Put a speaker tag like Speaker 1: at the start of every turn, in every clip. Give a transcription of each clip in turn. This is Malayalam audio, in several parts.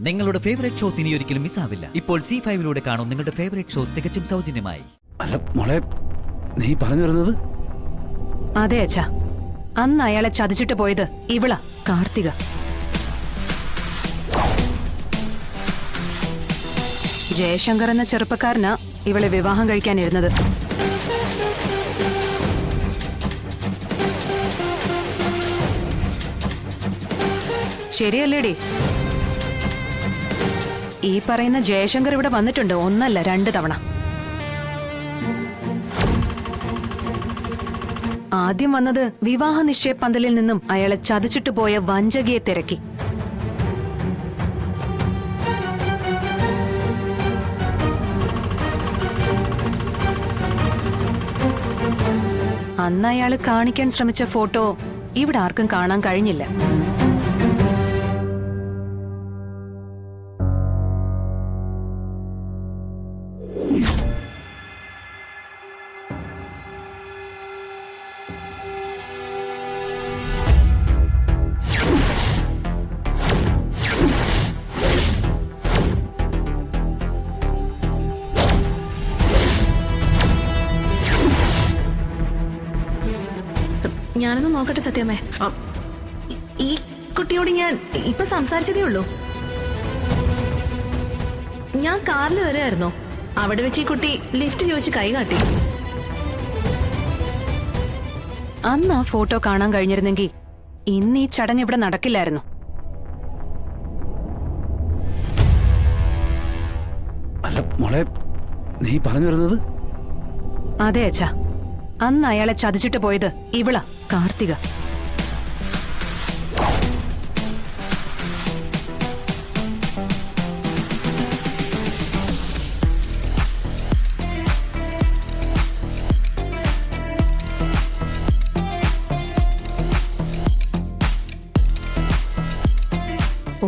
Speaker 1: നിങ്ങളുടെ ഫേവറേറ്റ് ഷോസ് ഇനി ഒരിക്കലും മിസ്സാവില്ല. ഇപ്പോൾ C5 കാണും നിങ്ങളുടെ ഫേവറേറ്റ് ഷോസ് തികച്ചും സൗജന്യമായി.
Speaker 2: അല്ല മോളെ, നീ പറഞ്ഞു വരുന്നത്?
Speaker 3: അതെ അച്ഛാ, അന്ന് അയാളെ ചതിച്ചിട്ട് പോയത് ഇവളാ, കാർത്തിക. ജയശങ്കർ എന്ന ചെറുപ്പക്കാരനാ ഇവളെ വിവാഹം കഴിക്കാനിരുന്നത്. ശരിയല്ലേടി? ഈ പറയുന്ന ജയശങ്കർ ഇവിടെ വന്നിട്ടുണ്ട്, ഒന്നല്ല 2 തവണ. ആദ്യം വന്നത് വിവാഹ നിശ്ചയ പന്തലിൽ നിന്നും അയാളെ ചതിച്ചിട്ട് പോയ വഞ്ചകിയെ തിരക്കി. അന്ന് അയാള് കാണിക്കാൻ ശ്രമിച്ച ഫോട്ടോ ഇവിടെ ആർക്കും കാണാൻ കഴിഞ്ഞില്ല.
Speaker 4: ഞാനൊന്ന് നോക്കട്ടെ സത്യമേ. ഈ കുട്ടിയോട് ഞാൻ ഇപ്പൊ സംസാരിച്ചതേ ഉള്ളൂ. ഞാൻ കാറിൽ വരികയായിരുന്നു. അവിടെ വെച്ച് ഈ കുട്ടി ലിഫ്റ്റ് ചോദിച്ച് കൈ കാട്ടി.
Speaker 3: അന്ന് ആ ഫോട്ടോ കാണാൻ കഴിഞ്ഞിരുന്നെങ്കിൽ ഇന്ന് ഈ ചടങ്ങ് ഇവിടെ നടക്കില്ലായിരുന്നു.
Speaker 2: അല്ല മോളെ, നീ പറഞ്ഞു വരുന്നത്?
Speaker 3: അതെ അച്ഛാ, അന്ന് അയാളെ ചതിച്ചിട്ട് പോയത് ഇവളാ, കാർത്തിക.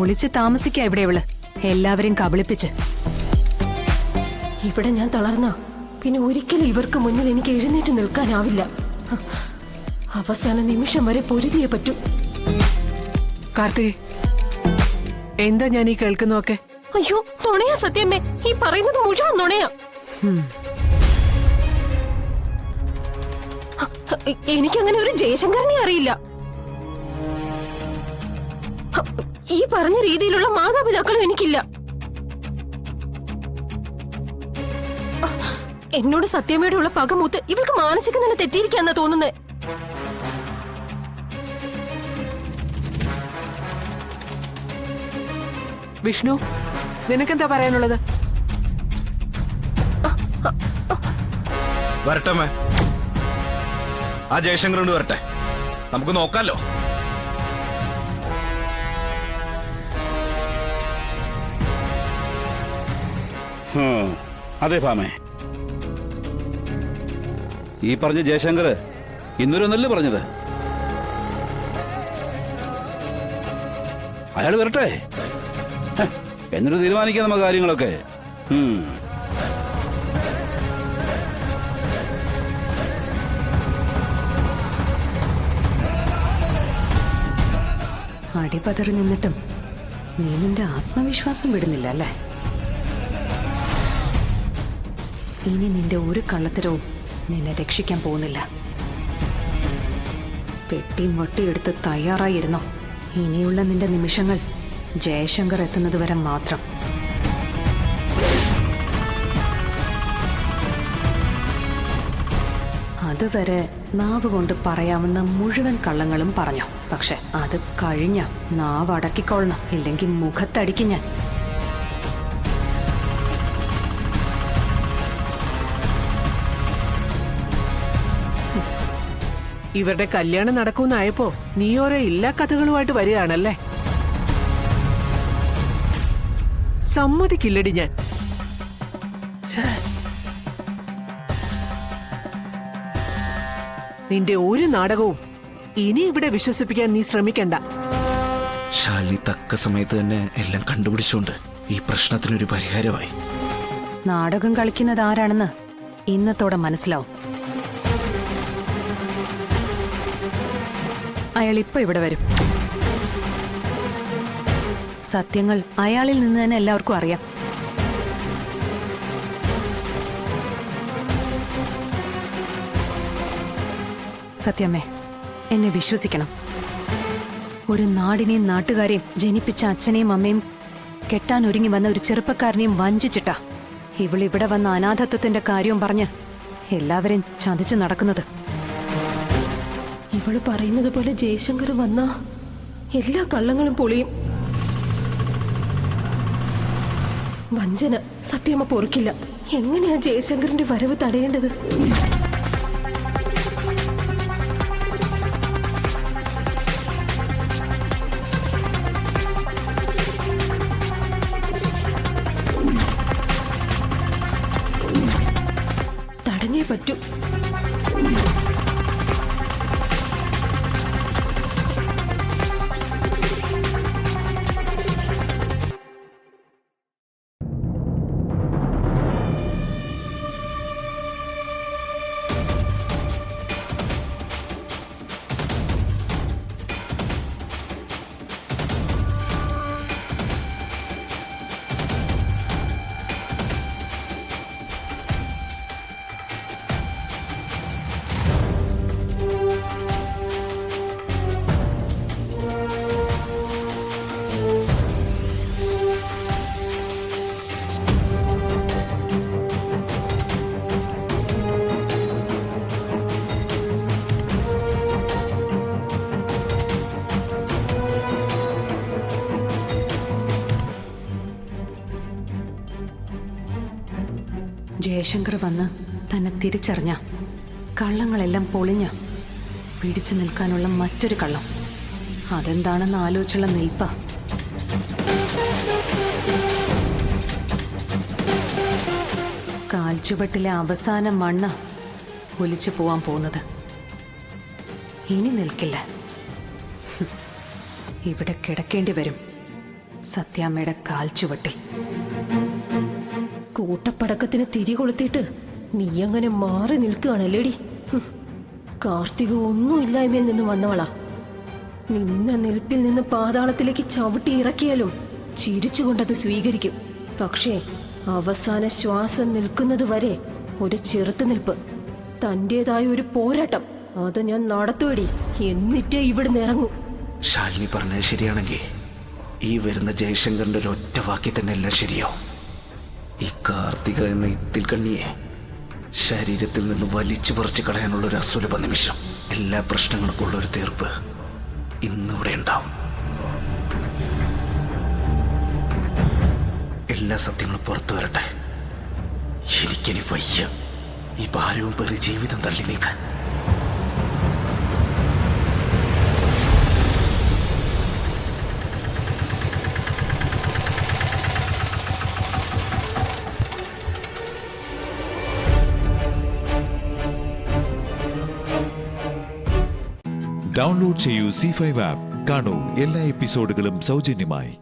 Speaker 3: ഒളിച്ച് താമസിക്കാ ഇവിടെ ഇവള്, എല്ലാവരെയും കബളിപ്പിച്ച്.
Speaker 4: ഇവിടെ ഞാൻ തളർന്ന പിന്നെ ഒരിക്കലും ഇവർക്ക് മുന്നിൽ എനിക്ക് എഴുന്നേറ്റ് നിൽക്കാനാവില്ല. അവസാന നിമിഷം വരെ പൊരുതിയേ പറ്റൂ.
Speaker 5: കാർത്തിക്, എന്താ ഞാൻ ഈ കേൾക്കുന്നൊക്കെ?
Speaker 4: അയ്യോ, നുണയാ സത്യമേ, ഈ പറയുന്നത് മുഴുവൻ നുണയാ. എനിക്കങ്ങനെ ഒരു ജയശങ്കറിനെ അറിയില്ല. ഈ പറഞ്ഞ രീതിയിലുള്ള മാതാപിതാക്കളും എനിക്കില്ല. എന്നോട് സത്യമയോടുള്ള പകമൂത്ത് ഇവൾക്ക് മാനസിക നില തെറ്റിയിരിക്കാന്നാ തോന്നുന്നത്.
Speaker 5: വിഷ്ണു, നിനക്കെന്താ പറയാനുള്ളത്?
Speaker 6: വരട്ടെ, ആ ജയശങ്കർ കൊണ്ട് വരട്ടെ, നമുക്ക് നോക്കാലോ.
Speaker 2: അതെ ഭാമേ, ഈ പറഞ്ഞ ജയശങ്കർ ഇന്നൊരൊന്നല്ലേ പറഞ്ഞത്? അയാൾ വരട്ടെ, എന്നിട്ട് തീരുമാനിക്കാം നമുക്ക് കാര്യങ്ങളൊക്കെ.
Speaker 3: അടിപതറി നിന്നിട്ടും നീ നിന്റെ ആത്മവിശ്വാസം വിടുന്നില്ല അല്ലേ? ഇനി നിന്റെ ഒരു കള്ളത്തരവും നിന്നെ രക്ഷിക്കാൻ പോകുന്നില്ല. പെട്ടിയും വട്ടിയെടുത്ത് തയ്യാറായിരുന്നോ? ഇനിയുള്ള നിന്റെ നിമിഷങ്ങൾ ജയശങ്കർ എത്തുന്നത് വരെ മാത്രം. അതുവരെ നാവ് കൊണ്ട് പറയാവുന്ന മുഴുവൻ കള്ളങ്ങളും പറഞ്ഞു. പക്ഷെ അത് കഴിഞ്ഞ നാവ് അടക്കിക്കൊള്ളണം, ഇല്ലെങ്കിൽ മുഖത്തടിക്കും ഞാൻ.
Speaker 5: ഇവരുടെ കല്യാണം നടക്കൂന്നായപ്പോ നീ ഓരോ ഇല്ലാ കഥകളുമായിട്ട് വരികയാണല്ലേ? സമ്മതിക്കില്ലടി ഞാൻ. നിന്റെ ഒരു നാടകവും ഇനി ഇവിടെ വിശ്വസിപ്പിക്കാൻ നീ ശ്രമിക്കണ്ട.
Speaker 6: ശാലിനി തക്ക സമയത്ത് തന്നെ എല്ലാം കണ്ടുപിടിച്ചുകൊണ്ട് ഈ പ്രശ്നത്തിനൊരു പരിഹാരമായി.
Speaker 3: നാടകം കളിക്കുന്നത് ആരാണെന്ന് ഇന്നത്തോടെ മനസ്സിലാവും. അയാൾ ഇപ്പൊ ഇവിടെ വരും. സത്യങ്ങൾ അയാളിൽ നിന്ന് തന്നെ എല്ലാവർക്കും അറിയാം. സത്യമ്മേ, എന്നെ വിശ്വസിക്കണം. ഒരു നാടിനെയും നാട്ടുകാരെയും ജനിപ്പിച്ച അച്ഛനെയും അമ്മയും കെട്ടാൻ ഒരുങ്ങി വന്ന ഒരു ചെറുപ്പക്കാരനെയും വഞ്ചിച്ചിട്ടാ ഇവളിവിടെ വന്ന അനാഥത്വത്തിന്റെ കാര്യവും പറഞ്ഞ് എല്ലാവരെയും ചതിച്ചു നടക്കുന്നത്.
Speaker 4: ഇവള് പറയുന്നത് പോലെ ജയശങ്കർ വന്ന എല്ലാ കള്ളങ്ങളും പൊളിയും. വഞ്ചന സത്യമ്മ പൊറുക്കില്ല. എങ്ങനെയാ ജയശങ്കറിന്റെ വരവ് തടയേണ്ടത്? തടഞ്ഞേ പറ്റൂ.
Speaker 3: ജയശങ്കർ വന്ന് തന്നെ തിരിച്ചറിഞ്ഞ കള്ളങ്ങളെല്ലാം പൊളിഞ്ഞ പിടിച്ചു നിൽക്കാനുള്ള മറ്റൊരു കള്ളം അതെന്താണെന്ന് ആലോചിച്ചുള്ള നിൽപ്പ. കാൽച്ചുവട്ടിലെ അവസാന മണ്ണ് ഒലിച്ചു പോവാൻ പോകുന്നത്. ഇനി നിൽക്കില്ല. ഇവിടെ കിടക്കേണ്ടി വരും സത്യാമ്മയുടെ കാൽച്ചുവട്ടിൽ.
Speaker 4: കൂട്ടപ്പടക്കത്തിന് തിരി കൊളുത്തിയിട്ട് നീ അങ്ങനെ മാറി നിൽക്കുകയാണല്ലേടി. കാർത്തിക ഒന്നുമില്ലായ്മയിൽ നിന്ന് വന്നവളാ. നിന്ന നിൽപ്പിൽ നിന്ന് പാതാളത്തിലേക്ക് ചവിട്ടി ഇറക്കിയാലും ചിരിച്ചുകൊണ്ടത് സ്വീകരിക്കും. പക്ഷേ അവസാന ശ്വാസം നിൽക്കുന്നത് വരെ ഒരു ചെറുത്തുനിൽപ്പ്, തൻ്റെതായ ഒരു പോരാട്ടം, അത് ഞാൻ നടത്തുവടി. എന്നിട്ടേ ഇവിടുന്ന് ഇറങ്ങും.
Speaker 6: ശാലിനി പറഞ്ഞത് ശരിയാണെങ്കിൽ ഈ വരുന്ന ജയശങ്കറിന്റെ ഒരൊറ്റ വാക്കി തന്നെ എല്ലാം ശരിയോ. ഈ കാർത്തിക എന്ന ഇത്തിൽ കണ്ണിയെ ശരീരത്തിൽ നിന്ന് വലിച്ചു പറിച്ചു കളയാനുള്ള ഒരു അസുലഭ നിമിഷം, എല്ലാ പ്രശ്നങ്ങൾക്കും ഉള്ള ഒരു തീർപ്പ് ഇന്നിവിടെ ഉണ്ടാവും. എല്ലാ സത്യങ്ങളും പുറത്തു വരട്ടെ. എനിക്കിനി വയ്യ ഈ ഭാരവും പേറി ജീവിതം തള്ളി നീക്കാൻ.
Speaker 7: ഡൗൺലോഡ് ചെയ്യൂ C5 ആപ്പ്. കാണൂ എല്ലാ എപ്പിസോഡുകളും സൗജന്യമായി.